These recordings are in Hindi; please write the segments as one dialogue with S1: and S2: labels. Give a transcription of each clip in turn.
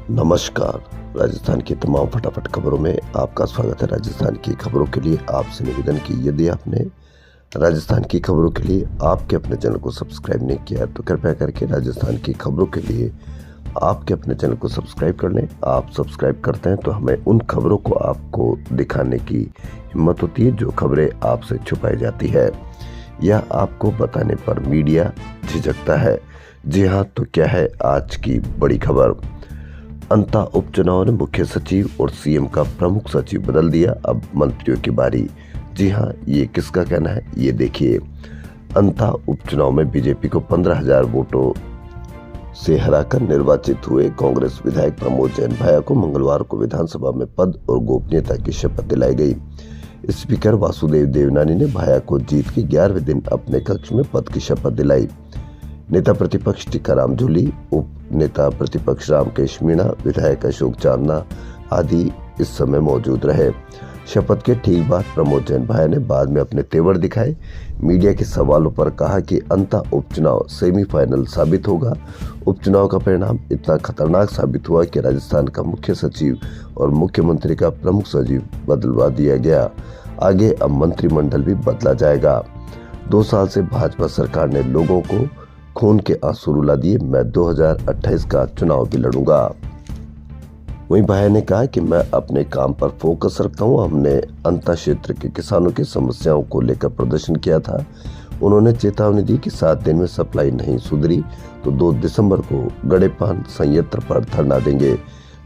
S1: नमस्कार। राजस्थान की तमाम फटाफट खबरों में आपका स्वागत है। राजस्थान की खबरों के लिए आपसे निवेदन की यदि आपने राजस्थान की खबरों के लिए आपके अपने चैनल को सब्सक्राइब नहीं किया तो कृपया करके राजस्थान की खबरों के लिए आपके अपने चैनल को सब्सक्राइब कर लें। आप सब्सक्राइब करते हैं तो हमें उन खबरों को आपको दिखाने की हिम्मत होती है जो खबरें आपसे छुपाई जाती है या आपको बताने पर मीडिया झिझकता है। जी हाँ, तो क्या है आज की बड़ी खबर। अंता उपचुनाव ने मुख्य सचिव और सीएम का प्रमुख सचिव बदल दिया, अब मंत्रियों की बारी। जी हाँ, ये किसका कहना है ये देखिए। अंता उपचुनाव में बीजेपी को 15,000 वोटों से हराकर निर्वाचित हुए कांग्रेस विधायक प्रमोद जैन भाया को मंगलवार को विधानसभा में पद और गोपनीयता की शपथ दिलाई गई। स्पीकर वासुदेव देवनानी ने भाया को जीत के 11वें दिन अपने कक्ष में पद की शपथ दिलाई। नेता प्रतिपक्ष टीकाराम जूली, उप नेता प्रतिपक्ष रामकेश मीणा, विधायक अशोक चांदना आदि इस समय मौजूद रहे। शपथ के ठीक बाद प्रमोद जैन भाया ने बाद में अपने तेवर दिखाए। मीडिया के सवालों पर कहा कि अंता उपचुनाव सेमीफाइनल साबित होगा। उपचुनाव का परिणाम इतना खतरनाक साबित हुआ कि राजस्थान का मुख्य सचिव और मुख्यमंत्री का प्रमुख सचिव बदलवा दिया गया। आगे अब मंत्रिमंडल भी बदला जाएगा। 2 साल से भाजपा सरकार ने लोगों को खून के आंसू रुला दिए। मैं 2028 का चुनाव भी लड़ूंगा। वहीं भाया ने कहा कि मैं अपने काम पर फोकस रखता हूं। हमने अंतर क्षेत्र के किसानों की समस्याओं को लेकर प्रदर्शन किया था। उन्होंने चेतावनी दी कि 7 दिन में सप्लाई नहीं सुधरी तो 2 दिसंबर को गड़ेपान संयंत्र पर धरना देंगे।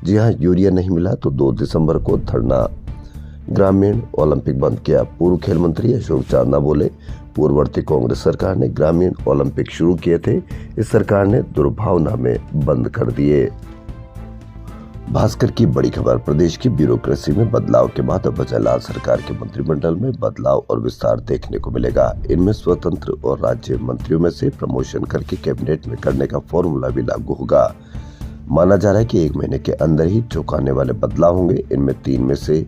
S1: जी हां, यूरिया नहीं मिला तो 2 दिसंबर को धरना। ग्रामीण ओलंपिक बंद किया, पूर्व खेल मंत्री अशोक चांदना बोले। पूर्ववर्ती कांग्रेस सरकार ने ग्रामीण ओलंपिक शुरू किए थे, इस सरकार ने दुर्भावना में बंद कर दिए। भास्कर की बड़ी खबर। प्रदेश की ब्यूरोक्रेसी में बदलाव के बाद अब अजय लाल सरकार के मंत्रिमंडल में बदलाव और विस्तार देखने को मिलेगा। इनमें स्वतंत्र और राज्य मंत्रियों में से प्रमोशन करके कैबिनेट में करने का फॉर्मूला भी लागू होगा। माना जा रहा है कि 1 महीने के अंदर ही चौंकाने वाले बदलाव होंगे। इनमें 3 में से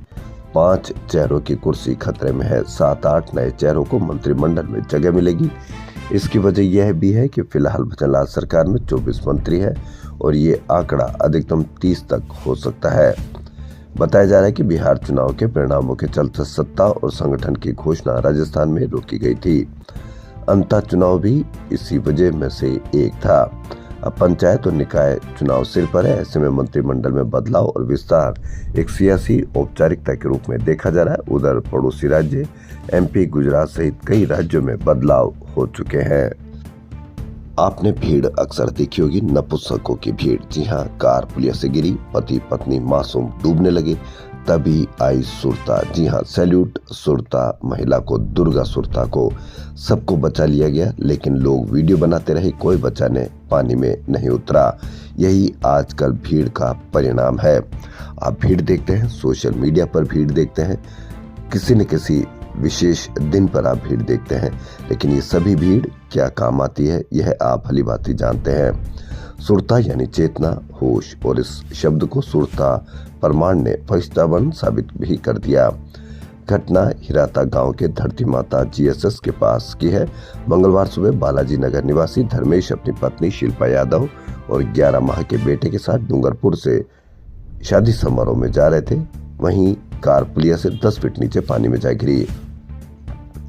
S1: 5 चेहरों की कुर्सी खतरे में है। 7-8 नए चेहरों को मंत्रिमंडल में जगह मिलेगी। इसकी वजह यह भी है कि फिलहाल भजनलाल सरकार में 24 मंत्री है और ये आंकड़ा अधिकतम 30 तक हो सकता है। बताया जा रहा है कि बिहार चुनाव के परिणामों के चलते सत्ता और संगठन की घोषणा राजस्थान में रोकी गई थी। अंता चुनाव भी इसी वजह में से एक था। अब पंचायत और निकाय चुनाव सिर पर है। ऐसे में मंत्रिमंडल में बदलाव और विस्तार एक सियासी औपचारिकता के रूप में देखा जा रहा है। उधर पड़ोसी राज्य एमपी, गुजरात सहित कई राज्यों में बदलाव हो चुके हैं। आपने भीड़ अक्सर देखी होगी, नपुंसकों की भीड़। जी हाँ, कार पुलिया से गिरी, पति पत्नी मासूम डूबने लगे, तभी आई सुरता। जी हाँ, सैल्यूट सुरता महिला को, दुर्गा सुरता को। सबको बचा लिया गया, लेकिन लोग वीडियो बनाते रहे, कोई बचाने पानी में नहीं उतरा। यही आजकल भीड़ का परिणाम है। आप भीड़ देखते हैं, सोशल मीडिया पर भीड़ देखते हैं, किसी न किसी विशेष दिन पर आप भीड़ देखते हैं, लेकिन ये सभी भीड़ क्या काम आती है यह आप भली भांति जानते हैं। सुरता यानी चेतना, होश, और इस शब्द को सुरता परमार ने फरिश्तावन साबित भी कर दिया। घटना हिराता गांव के धरती माता जीएसएस के पास की है। मंगलवार सुबह बालाजी नगर निवासी धर्मेश अपनी पत्नी शिल्पा यादव और 11 माह के बेटे के साथ डूंगरपुर से शादी समारोह में जा रहे थे। वहीं कार पुलिया से 10 फीट नीचे पानी में जा गिरी।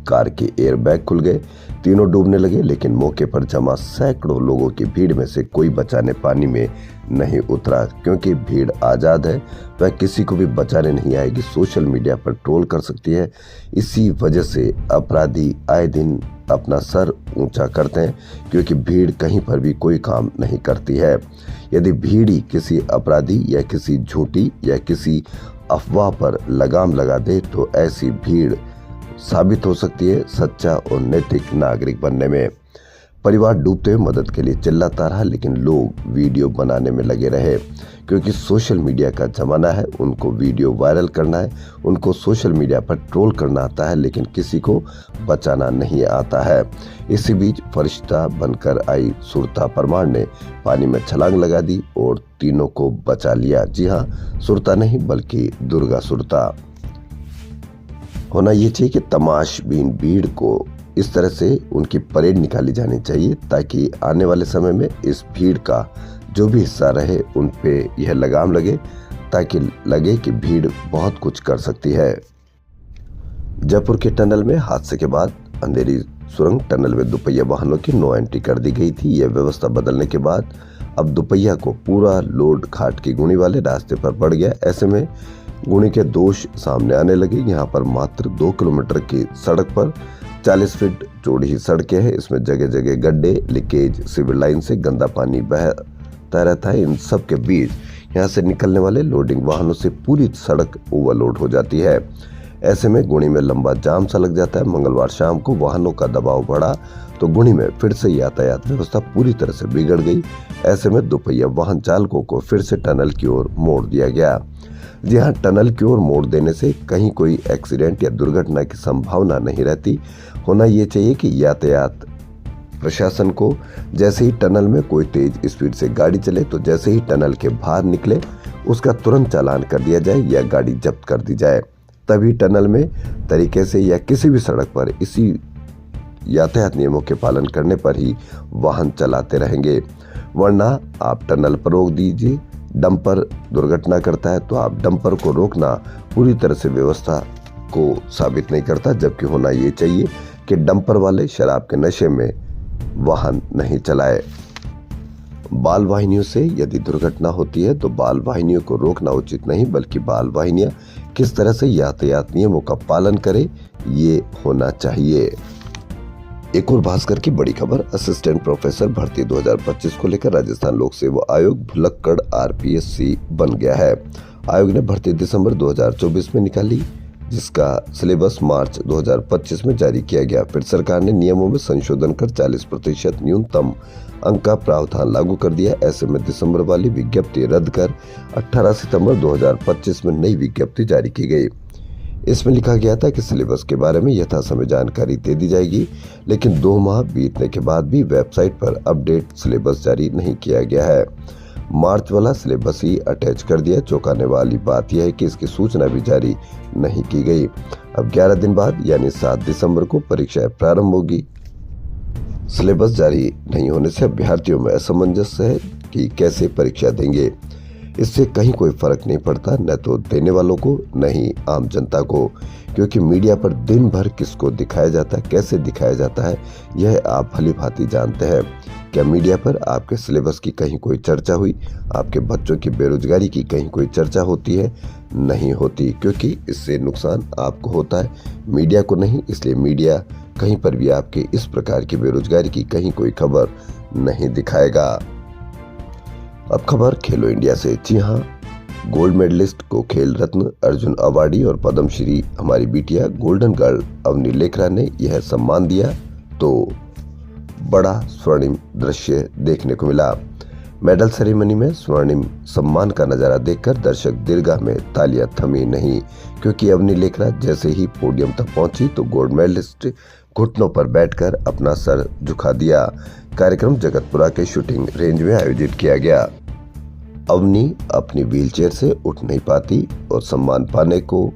S1: कार के एयर बैग खुल गए, तीनों डूबने लगे, लेकिन मौके पर जमा सैकड़ों लोगों की भीड़ में से कोई बचाने पानी में नहीं उतरा। क्योंकि भीड़ आजाद है, वह किसी को भी बचाने नहीं आएगी, सोशल मीडिया पर ट्रोल कर सकती है। इसी वजह से अपराधी आए दिन अपना सर ऊंचा करते हैं, क्योंकि भीड़ कहीं पर भी कोई काम नहीं करती है। यदि भीड़ ही किसी अपराधी या किसी झूठी या किसी अफवाह पर लगाम लगा दे तो ऐसी भीड़ साबित हो सकती है सच्चा और नैतिक नागरिक बनने में। परिवार डूबते हुए मदद के लिए चिल्लाता रहा, लेकिन लोग वीडियो बनाने में लगे रहे, क्योंकि सोशल मीडिया का जमाना है। उनको वीडियो वायरल करना है, उनको सोशल मीडिया पर ट्रोल करना आता है, लेकिन किसी को बचाना नहीं आता है। इसी बीच फरिश्ता बनकर आई सुरता परमार ने पानी में छलांग लगा दी और तीनों को बचा लिया। जी हाँ, सुरता नहीं बल्कि दुर्गा सुरता। होना ये चाहिए कि तमाशबीन भीड़ को इस तरह से उनकी परेड निकाली जानी चाहिए, ताकि आने वाले समय में इस भीड़ का जो भी हिस्सा रहे उन पे यह लगाम लगे, ताकि लगे कि भीड़ बहुत कुछ कर सकती है। जयपुर के टनल में हादसे के बाद अंधेरी सुरंग टनल में दोपहिया वाहनों की नो एंट्री कर दी गई थी। यह व्यवस्था बदलने के बाद अब दोपहिया को पूरा लोड घाट की गुणी वाले रास्ते पर पड़ गया। ऐसे में गुणी के दोष सामने आने लगे। यहाँ पर मात्र 2 किलोमीटर की सड़क पर 40 फीट चौड़ी सड़कें हैं। इसमें जगह जगह गड्ढे, लीकेज, सिविल लाइन से गंदा पानी बहता रहता है। इन सब के बीच यहाँ से निकलने वाले लोडिंग वाहनों से पूरी सड़क ओवरलोड हो जाती है। ऐसे में गुणी में लंबा जाम सा लग जाता है। मंगलवार शाम को वाहनों का दबाव बढ़ा तो गुणी में फिर से यातायात व्यवस्था पूरी तरह से बिगड़ गई। ऐसे में दोपहिया वाहन चालकों को फिर से टनल की ओर मोड़ दिया गया। जी हाँ, टनल की ओर मोड़ देने से कहीं कोई एक्सीडेंट या दुर्घटना की संभावना नहीं रहती। होना ये चाहिए कि यातायात प्रशासन को जैसे ही टनल में कोई तेज स्पीड से गाड़ी चले तो जैसे ही टनल के बाहर निकले उसका तुरंत चालान कर दिया जाए या गाड़ी जब्त कर दी जाए। तभी टनल में तरीके से या किसी भी सड़क पर इसी यातायात नियमों के पालन करने पर ही वाहन चलाते रहेंगे, वरना आप टनल पर रोक दीजिए। डंपर दुर्घटना करता है तो आप डंपर को रोकना पूरी तरह से व्यवस्था को साबित नहीं करता, जबकि होना ये चाहिए कि डंपर वाले शराब के नशे में वाहन नहीं चलाए। बाल वाहिनियों से यदि दुर्घटना होती है तो बाल वाहिनियों को रोकना उचित नहीं, बल्कि बाल वाहिनियां किस तरह से यातायात नियमों का पालन करे ये होना चाहिए। एक और भास्कर की बड़ी खबर, असिस्टेंट प्रोफेसर भर्ती 2025 को लेकर राजस्थान लोक सेवा आयोग भुलक्कड़ RPSC बन गया है। आयोग ने भर्ती दिसंबर 2024 में निकाली, जिसका सिलेबस मार्च 2025 में जारी किया गया। फिर सरकार ने नियमों में संशोधन कर 40% न्यूनतम अंक का प्रावधान लागू कर दिया। ऐसे में दिसंबर वाली विज्ञप्ति रद्द कर 18 सितंबर 2025 में नई विज्ञप्ति जारी की गई। इसमें लिखा गया था कि सिलेबस के बारे में यथासमय जानकारी दे दी जाएगी, लेकिन 2 माह बीतने के बाद भी वेबसाइट पर अपडेट सिलेबस जारी नहीं किया गया है। मार्च वाला सिलेबस ही अटैच कर दिया। चौंकाने वाली बात यह है कि इसकी सूचना भी जारी नहीं की गई। अब 11 दिन बाद यानी 7 दिसंबर को परीक्षाएं प्रारंभ होगी। सिलेबस जारी नहीं होने से अभ्यर्थियों में असमंजस है कि कैसे परीक्षा देंगे। इससे कहीं कोई फर्क नहीं पड़ता, न तो देने वालों को न ही आम जनता को, क्योंकि मीडिया पर दिन भर किसको दिखाया जाता है, कैसे दिखाया जाता है, यह आप भली भांति जानते हैं। क्या मीडिया पर आपके सिलेबस की कहीं कोई चर्चा हुई? आपके बच्चों की बेरोजगारी की कहीं कोई चर्चा होती है? नहीं होती, क्योंकि इससे नुकसान आपको होता है, मीडिया को नहीं। इसलिए मीडिया कहीं पर भी आपके इस प्रकार की बेरोजगारी की कहीं कोई खबर नहीं दिखाएगा। अब खबर खेलो इंडिया से। जी हाँ, गोल्ड मेडलिस्ट को खेल रत्न, अर्जुन अवार्डी और पद्मश्री हमारी बिटिया गोल्डन गर्ल अवनी लेखरा ने यह सम्मान दिया तो बड़ा स्वर्णिम दृश्य देखने को मिला। मेडल सेरेमनी में स्वर्णिम सम्मान का नजारा देखकर दर्शक दीर्घा में तालियां थमी नहीं, क्योंकि अवनी लेखरा जैसे ही पोडियम तक पहुंची तो गोल्ड मेडलिस्ट घुटनों पर बैठकर अपना सर झुका दिया। कार्यक्रम जगतपुरा के शूटिंग रेंज में आयोजित किया गया। अवनी अपनी व्हीलचेयर से उठ नहीं पाती और सम्मान पाने को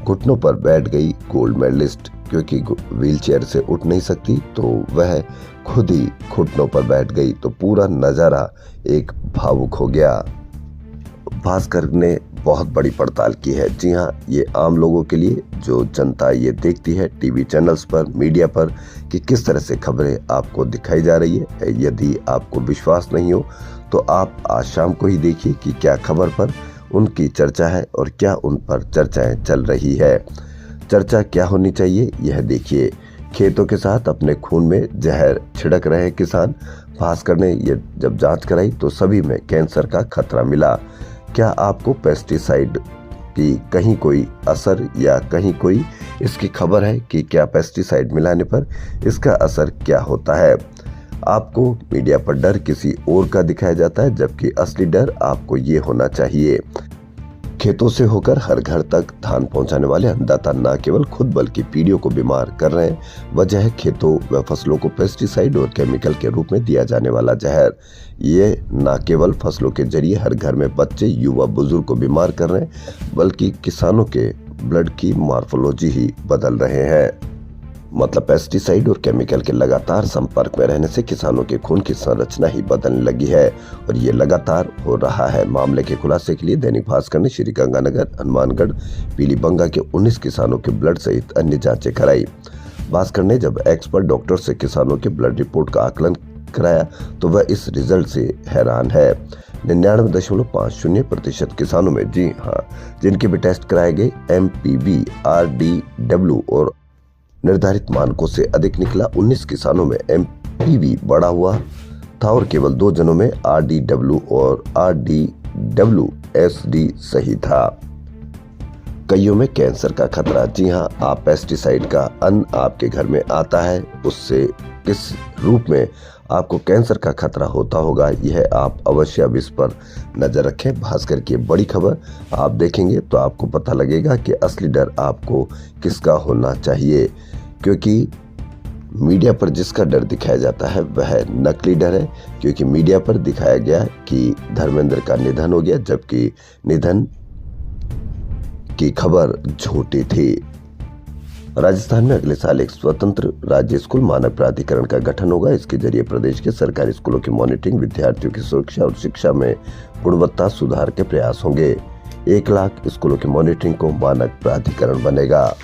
S1: घुटनों पर बैठ गई गोल्ड मेडलिस्ट। क्योंकि व्हीलचेयर से उठ नहीं सकती तो वह खुद ही घुटनों पर बैठ गई, तो पूरा नजारा एक भावुक हो गया। भास्कर ने बहुत बड़ी पड़ताल की है। जी हाँ, ये आम लोगों के लिए, जो जनता ये देखती है टीवी चैनल्स पर, मीडिया पर, कि किस तरह से खबरें आपको दिखाई जा रही है। यदि आपको विश्वास नहीं हो तो आप आज शाम को ही देखिए कि क्या खबर पर उनकी चर्चा है और क्या उन पर चर्चाएं चल रही है। चर्चा क्या होनी चाहिए यह देखिए। खेतों के साथ अपने खून में जहर छिड़क रहे किसान। भास्कर ने ये जब जांच कराई तो सभी में कैंसर का खतरा मिला। क्या आपको पेस्टिसाइड की कहीं कोई असर या कहीं कोई इसकी खबर है कि क्या पेस्टिसाइड मिलाने पर इसका असर क्या होता है? आपको मीडिया पर डर किसी और का दिखाया जाता है, जबकि असली डर आपको ये होना चाहिए। खेतों से होकर हर घर तक धान पहुंचाने वाले अन्नदाता न केवल खुद बल्कि पीढ़ियों को बीमार कर रहे हैं। वजह है खेतों व फसलों को पेस्टिसाइड और केमिकल के रूप में दिया जाने वाला जहर। ये न केवल फसलों के जरिए हर घर में बच्चे, युवा, बुजुर्ग को बीमार कर रहे हैं, बल्कि किसानों के ब्लड की मॉर्फोलॉजी ही बदल रहे हैं। मतलब पेस्टिसाइड और केमिकल के लगातार संपर्क में रहने से किसानों के खून की संरचना ही बदलने लगी है और ये लगातार हो रहा है। मामले के खुलासे के लिए दैनिक भास्कर ने श्री गंगानगर, हनुमानगढ़, पीलीबंगा के 19 किसानों के ब्लड सहित अन्य जांचें कराई। भास्कर ने जब एक्सपर्ट डॉक्टर से किसानों के ब्लड रिपोर्ट का आकलन कराया तो वह इस रिजल्ट से हैरान है। 99.50% किसानों में, जी हाँ, जिनके भी टेस्ट कराए गए MPV, RDW और निर्धारित मानकों से अधिक निकला। 19 किसानों में MPV बढ़ा हुआ था और केवल 2 जनों में RDW और RDWSD सही था। कईयों में कैंसर का खतरा, जी हाँ, आप पेस्टिसाइड का अन्न आपके घर में आता है, उससे किस रूप में आपको कैंसर का खतरा होता होगा, यह आप अवश्य अब इस पर नजर रखें। भास्कर की बड़ी खबर आप देखेंगे तो आपको पता लगेगा कि असली डर आपको किसका होना चाहिए, क्योंकि मीडिया पर जिसका डर दिखाया जाता है वह नकली डर है। क्योंकि मीडिया पर दिखाया गया कि धर्मेंद्र का निधन हो गया, जबकि निधन की खबर झूठी थी। राजस्थान में अगले साल एक स्वतंत्र राज्य स्कूल मानक प्राधिकरण का गठन होगा। इसके जरिए प्रदेश के सरकारी स्कूलों की मॉनिटरिंग, विद्यार्थियों की सुरक्षा और शिक्षा में गुणवत्ता सुधार के प्रयास होंगे। 1 लाख स्कूलों की मॉनिटरिंग को मानक प्राधिकरण बनेगा।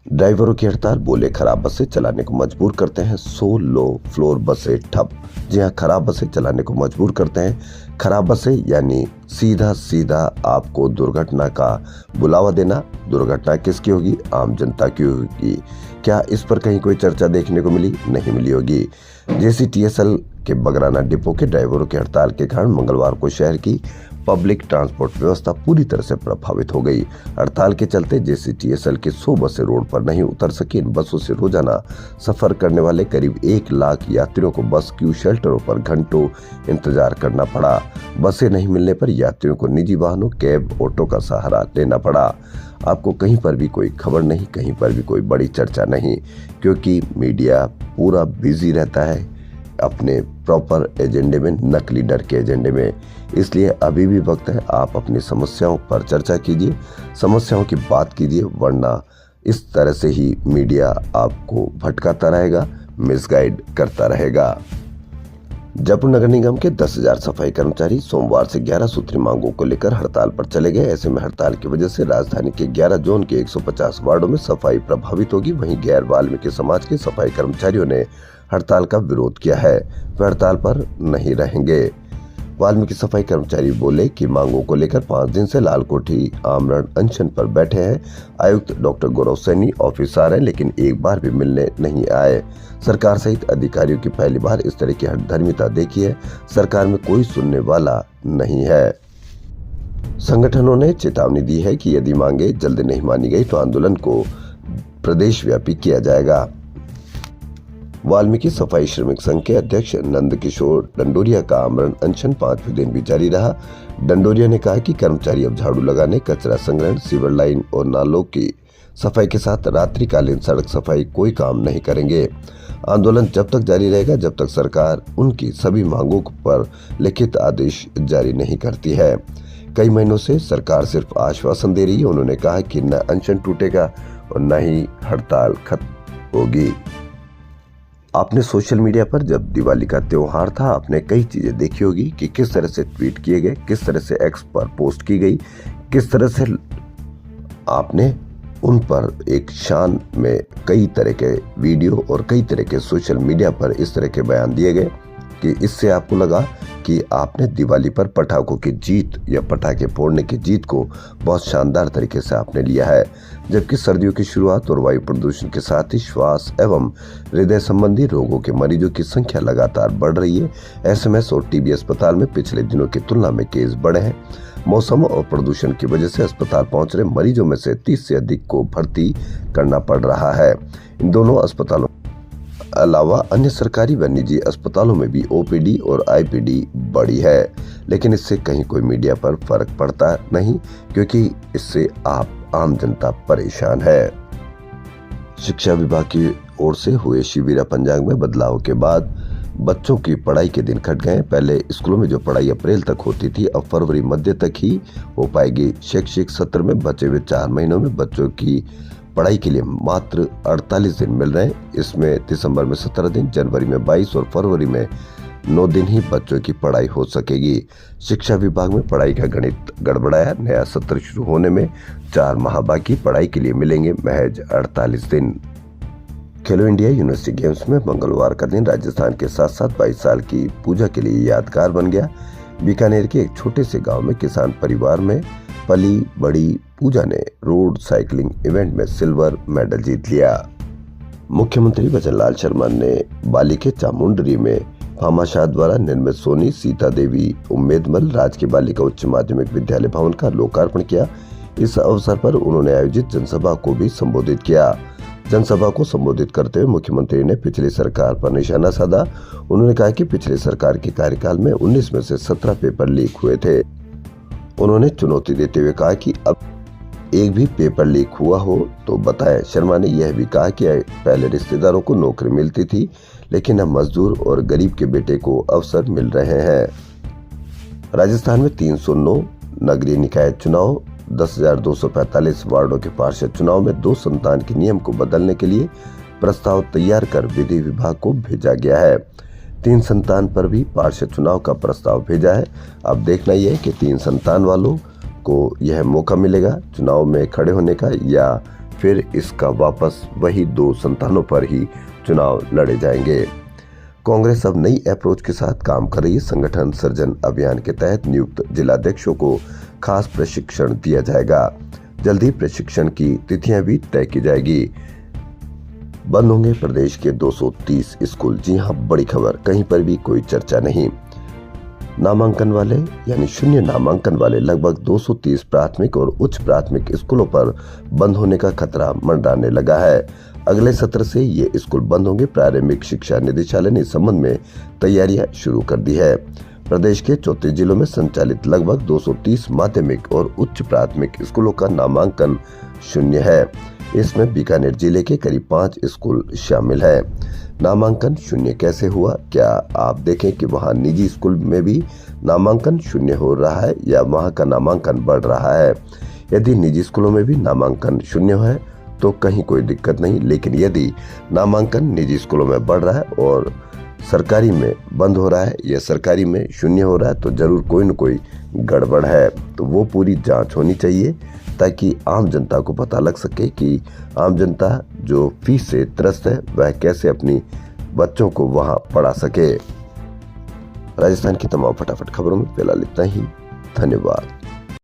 S1: ड्राइवरों की हड़ताल, बोले खराब बसें चलाने को मजबूर करते हैं 100 लो फ्लोर बसें ठप। जी हाँ, खराब बसें चलाने को मजबूर करते हैं। खराब बसें यानी सीधा सीधा आपको दुर्घटना का बुलावा देना। दुर्घटना किसकी होगी? आम जनता की होगी। क्या इस पर कहीं कोई चर्चा देखने को मिली? नहीं मिली होगी। JCTSL के बगराना डिपो के ड्राइवरों की हड़ताल के कारण मंगलवार को शहर की पब्लिक ट्रांसपोर्ट व्यवस्था पूरी तरह से प्रभावित हो गई। हड़ताल के चलते JCTSL की 100 बसें रोड पर नहीं उतर सकी। इन बसों से रोजाना सफर करने वाले करीब 1 लाख यात्रियों को बस क्यू शेल्टरों पर घंटों इंतजार करना पड़ा। बसें नहीं मिलने पर यात्रियों को निजी वाहनों, कैब, ऑटो का सहारा लेना पड़ा। आपको कहीं पर भी कोई खबर नहीं, कहीं पर भी कोई बड़ी चर्चा नहीं, क्योंकि मीडिया पूरा बिजी रहता है अपने प्रॉपर एजेंडे में, नकली डर के एजेंडे में। इसलिए अभी भी वक्त है, आप अपनी समस्याओं पर चर्चा कीजिए, समस्याओं की बात कीजिए, वरना इस तरह से ही मीडिया आपको भटकाता रहेगा, मिसगाइड करता रहेगा। जयपुर नगर निगम के 10,000 सफाई कर्मचारी सोमवार से 11 सूत्री मांगों को लेकर हड़ताल पर चले गए। ऐसे में हड़ताल की वजह से राजधानी के 11 जोन के 150 वार्डों में सफाई प्रभावित होगी। वहीं गैर वाल्मीकि समाज के सफाई कर्मचारियों ने हड़ताल का विरोध किया है, वे हड़ताल पर नहीं रहेंगे। वाल्मीकि सफाई कर्मचारी बोले कि मांगों को लेकर 5 दिन से लालकोठी आमरण अनशन पर बैठे हैं। आयुक्त डॉक्टर गौरव सैनी ऑफिस आ रहे हैं, लेकिन एक बार भी मिलने नहीं आए। सरकार सहित अधिकारियों की पहली बार इस तरह की हठधर्मिता देखी है। सरकार में कोई सुनने वाला नहीं है। संगठनों ने चेतावनी दी है कि यदि मांगे जल्द नहीं मानी गई तो आंदोलन को प्रदेश व्यापी किया जाएगा। वाल्मीकि सफाई श्रमिक संघ के अध्यक्ष नंद किशोर डंडोरिया का आमरण अनशन 5वें दिन भी जारी रहा। डंडोरिया ने कहा कि कर्मचारी अब झाड़ू लगाने, कचरा संग्रहण, सीवर लाइन और नालों की सफाई के साथ रात्रिकालीन सड़क सफाई कोई काम नहीं करेंगे। आंदोलन जब तक जारी रहेगा जब तक सरकार उनकी सभी मांगों पर लिखित आदेश जारी नहीं करती है। कई महीनों से सरकार सिर्फ आश्वासन दे रही है। उन्होंने कहा कि न अनशन टूटेगा और न ही हड़ताल खत्म होगी। आपने सोशल मीडिया पर जब दिवाली का त्योहार था, आपने कई चीजें देखी होगी कि किस तरह से ट्वीट किए गए, किस तरह से एक्स पर पोस्ट की गई, किस तरह से आपने उन पर एक शान में कई तरह के वीडियो और कई तरह के सोशल मीडिया पर इस तरह के बयान दिए गए कि इससे आपको लगा कि आपने दिवाली पर पटाखों की जीत या पटाखे फोड़ने की जीत को बहुत शानदार तरीके से आपने लिया है। जबकि सर्दियों की शुरुआत और वायु प्रदूषण के साथ ही श्वास एवं हृदय संबंधी रोगों के मरीजों की संख्या लगातार बढ़ रही है। SMS और TB अस्पताल में पिछले दिनों की तुलना में केस बढ़े हैं। मौसम और प्रदूषण की वजह से अस्पताल पहुंच रहे मरीजों में से 30 से अधिक को भर्ती करना पड़ रहा है। इन दोनों अस्पतालों अलावा अन्य सरकारी व निजी अस्पतालों में भी OPD और IPD बढ़ी है, लेकिन इससे कहीं कोई मीडिया पर फर्क पड़ता नहीं, क्योंकि इससे आप आम जनता परेशान है। शिक्षा विभाग की ओर से हुए शिविर पंचांग में बदलाव के बाद बच्चों की पढ़ाई के दिन घट गए। पहले स्कूलों में जो पढ़ाई अप्रैल तक होती थी, अब फरवरी मध्य तक ही हो पाएगी। शैक्षिक सत्र में बचे हुए 4 महीनों में बच्चों की पढ़ाई के लिए मात्र 48 दिन मिल रहे हैं। इसमें दिसंबर में 17 दिन, जनवरी में 22 और फरवरी में 9 दिन ही बच्चों की पढ़ाई हो सकेगी। शिक्षा विभाग में पढ़ाई का गणित गड़बड़ाया। नया सत्र शुरू होने में 4 माह बाकी, पढ़ाई के लिए मिलेंगे महज 48 दिन। खेलो इंडिया यूनिवर्सिटी गेम्स में मंगलवार का दिन राजस्थान के साथ साथ 22 साल की पूजा के लिए यादगार बन गया। बीकानेर के एक छोटे से गांव में किसान परिवार में पली बड़ी पूजा ने रोड साइकिलिंग इवेंट में सिल्वर मेडल जीत लिया। मुख्यमंत्री भजनलाल शर्मा ने बाली के चामुंडरी में भामाशाह द्वारा निर्मित सोनी सीता देवी उम्मेदमल राजकीय बालिका उच्च माध्यमिक विद्यालय भवन का लोकार्पण किया। इस अवसर पर उन्होंने आयोजित जनसभा को भी संबोधित किया। जनसभा को संबोधित करते हुए मुख्यमंत्री ने पिछली सरकार पर निशाना साधा। उन्होंने कहा कि पिछले सरकार के कार्यकाल में 19 में से 17 पेपर लीक हुए थे। उन्होंने चुनौती देते हुए कहा कि अब एक भी पेपर लीक हुआ हो तो बताएं। शर्मा ने यह भी कहा कि पहले रिश्तेदारों को नौकरी मिलती थी, लेकिन अब मजदूर और गरीब के बेटे को अवसर मिल रहे हैं। राजस्थान में 309 नगरीय निकाय चुनाव, 10,245 वार्डों के पार्षद चुनाव में 2 संतान के नियम को बदलने के लिए प्रस्ताव तैयार कर विधि विभाग को भेजा गया है। 3 संतान पर भी पार्षद चुनाव का प्रस्ताव भेजा है। अब देखना यह है कि 3 संतान वालों को यह मौका मिलेगा चुनाव में खड़े होने का, या फिर इसका वापस वही 2 संतानों पर ही चुनाव लड़े जाएंगे। कांग्रेस अब नई अप्रोच के साथ काम कर रही है। संगठन सृजन अभियान के तहत नियुक्त जिलाध्यक्षों को खास प्रशिक्षण दिया जाएगा। जल्द ही प्रशिक्षण की तिथियां भी तय की जाएगी। बंद होंगे प्रदेश के 230 स्कूल। जी हां, बड़ी खबर, कहीं पर भी कोई चर्चा नहीं। नामांकन वाले यानी शून्य नामांकन वाले लगभग 230 प्राथमिक और उच्च प्राथमिक स्कूलों पर बंद होने का खतरा मंडराने लगा है। अगले सत्र से ये स्कूल बंद होंगे। प्रारंभिक शिक्षा निदेशालय ने इस संबंध में तैयारियां शुरू कर दी है। प्रदेश के 34 जिलों में संचालित लगभग 230 माध्यमिक और उच्च प्राथमिक स्कूलों का नामांकन शून्य है। इसमें बीकानेर जिले के करीब 5 स्कूल शामिल है। नामांकन शून्य कैसे हुआ? क्या आप देखें कि वहां निजी स्कूल में भी नामांकन शून्य हो रहा है या वहां का नामांकन बढ़ रहा है। यदि निजी स्कूलों में भी नामांकन शून्य है तो कहीं कोई दिक्कत नहीं, लेकिन यदि नामांकन निजी स्कूलों में बढ़ रहा है और सरकारी में बंद हो रहा है या सरकारी में शून्य हो रहा है तो जरूर कोई न कोई गड़बड़ है। तो वो पूरी जांच होनी चाहिए ताकि आम जनता को पता लग सके कि आम जनता जो फीस से त्रस्त है वह कैसे अपनी बच्चों को वहां पढ़ा सके। राजस्थान की तमाम फटाफट खबरों में फिलहाल इतना ही। धन्यवाद।